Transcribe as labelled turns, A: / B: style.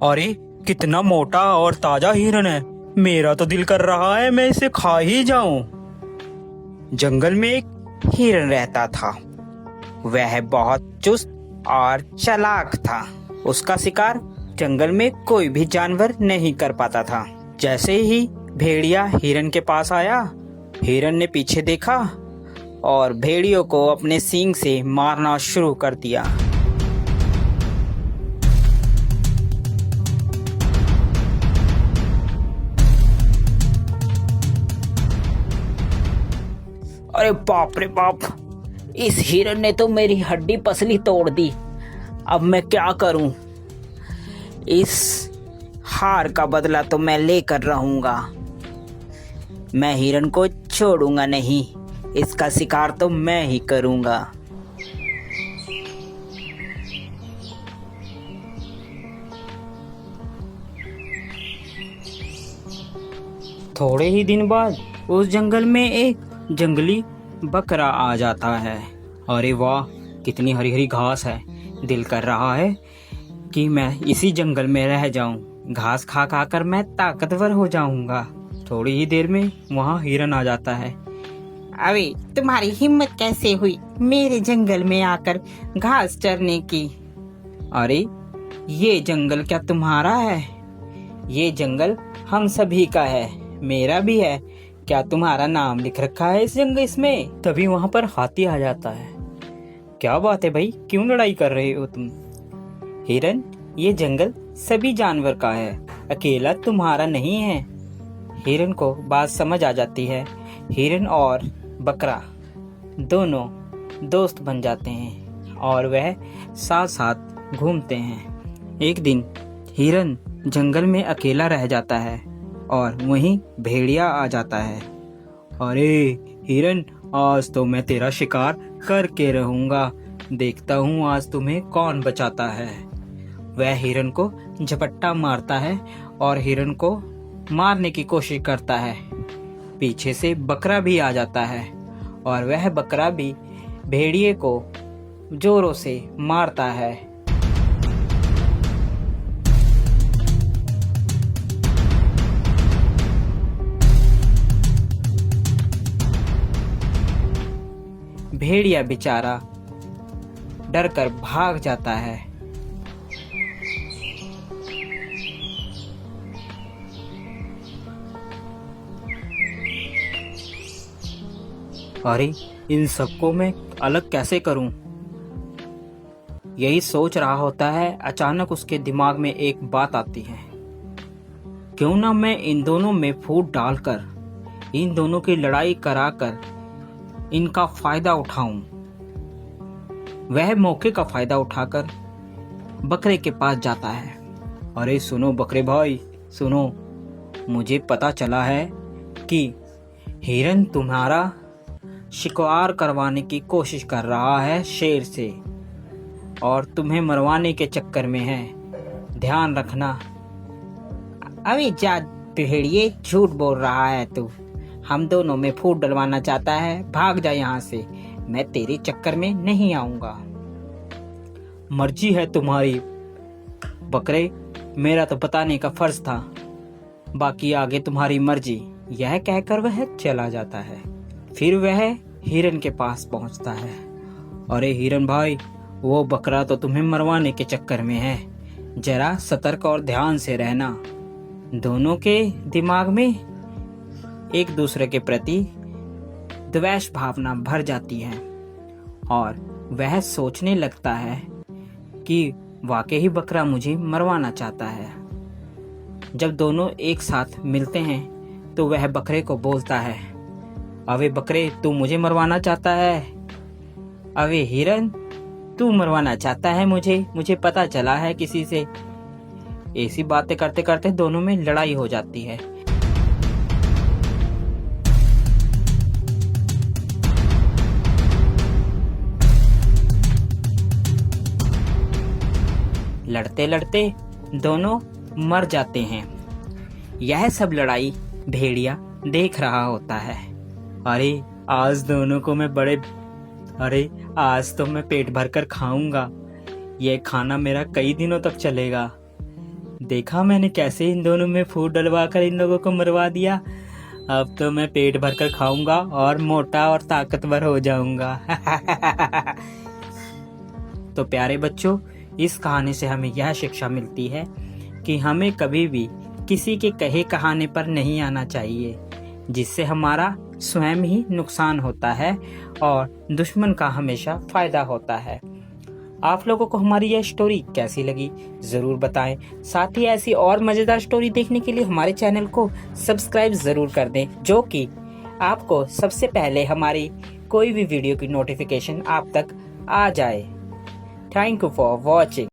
A: अरे कितना मोटा और ताजा हिरन है। मेरा तो दिल कर रहा है मैं इसे खा ही जाऊं। जंगल में एक हिरन रहता था। वह बहुत चुस्त और चालाक था। उसका शिकार जंगल में कोई भी जानवर नहीं कर पाता था। जैसे ही भेड़िया हिरन के पास आया, हिरन ने पीछे देखा और भेड़ियों को अपने सींग से मारना शुरू कर दिया।
B: अरे बाप रे बाप, इस हिरन ने तो मेरी हड्डी पसली तोड़ दी। अब मैं क्या करूं? इस हार का बदला तो मैं लेकर रहूंगा। मैं हिरन को छोड़ूंगा नहीं। इसका शिकार तो मैं ही करूंगा।
A: थोड़े ही दिन बाद उस जंगल में एक जंगली बकरा आ जाता है। अरे वाह, कितनी हरी हरी घास है। दिल कर रहा है कि मैं इसी जंगल में रह जाऊं। घास खा खा कर मैं ताकतवर हो जाऊंगा। थोड़ी ही देर में वहाँ हिरन आ जाता है।
B: अरे तुम्हारी हिम्मत कैसे हुई मेरे जंगल में आकर घास चरने की?
A: अरे ये जंगल क्या तुम्हारा है? ये जंगल हम सभी का है, मेरा भी है। क्या तुम्हारा नाम लिख रखा है इस जंगल इसमें? तभी वहाँ पर हाथी आ जाता है। क्या बात है भाई, क्यों लड़ाई कर रहे हो तुम? हिरन, ये जंगल सभी जानवर का है, अकेला तुम्हारा नहीं है। हिरन को बात समझ आ जाती है। हिरन और बकरा दोनों दोस्त बन जाते हैं और वह साथ साथ घूमते हैं। एक दिन हिरन जंगल में अकेला रह जाता है और वहीं भेड़िया आ जाता है। अरे हिरन, आज तो मैं तेरा शिकार करके रहूंगा। देखता हूँ आज तुम्हें कौन बचाता है। वह हिरन को झपट्टा मारता है और हिरन को मारने की कोशिश करता है। पीछे से बकरा भी आ जाता है और वह बकरा भी भेड़िए को जोरों से मारता है। भेड़िया बेचारा डर कर भाग जाता है। अरे इन सबको मैं अलग कैसे करूं? यही सोच रहा होता है, अचानक उसके दिमाग में एक बात आती है। क्यों ना मैं इन दोनों में फूट डालकर इन दोनों की लड़ाई कराकर इनका फायदा उठाऊं। वह मौके का फायदा उठाकर बकरे के पास जाता है। अरे सुनो बकरे भाई, सुनो, मुझे पता चला है कि हिरन तुम्हारा शिकार करवाने की कोशिश कर रहा है शेर से और तुम्हें मरवाने के चक्कर में है। ध्यान रखना।
B: अभी जा भेड़िए, झूठ बोल रहा है तू। हम दोनों में फूट डलवाना चाहता है? भाग जा यहाँ से, मैं तेरे चक्कर में नहीं आऊंगा।
A: मर्जी है तुम्हारी बकरे, मेरा तो बताने का फर्ज था, बाकी आगे तुम्हारी मर्जी। यह कहकर वह चला जाता है। फिर वह हिरन के पास पहुंचता है। अरे हिरन भाई, वो बकरा तो तुम्हें मरवाने के चक्कर में है। जरा सतर्क और ध्यान से रहना। दोनों के दिमाग में एक दूसरे के प्रति द्वेष भावना भर जाती है और वह सोचने लगता है कि वाकई ही बकरा मुझे मरवाना चाहता है। जब दोनों एक साथ मिलते हैं तो वह बकरे को बोलता है, अबे बकरे, तू मुझे मरवाना चाहता है? अबे हिरन, तू मरवाना चाहता है मुझे पता चला है किसी से। ऐसी बातें करते करते दोनों में लड़ाई हो जाती है। लड़ते लड़ते दोनों मर जाते हैं। यह सब लड़ाई भेड़िया देख रहा होता है। अरे आज दोनों को मैं आज तो मैं पेट भर कर खाऊंगा। यह खाना मेरा कई दिनों तक चलेगा। देखा मैंने कैसे इन दोनों में फूड डलवा कर इन लोगों को मरवा दिया। अब तो मैं पेट भर कर खाऊंगा और मोटा और ताकतवर हो जाऊंगा। तो प्यारे बच्चों, इस कहानी से हमें यह शिक्षा मिलती है कि हमें कभी भी किसी के कहे कहाने पर नहीं आना चाहिए, जिससे हमारा स्वयं ही नुकसान होता है और दुश्मन का हमेशा फायदा होता है। आप लोगों को हमारी यह स्टोरी कैसी लगी जरूर बताएं। साथ ही ऐसी और मजेदार स्टोरी देखने के लिए हमारे चैनल को सब्सक्राइब जरूर कर दें, जो कि आपको सबसे पहले हमारी कोई भी वीडियो की नोटिफिकेशन आप तक आ जाए। Thank you for watching.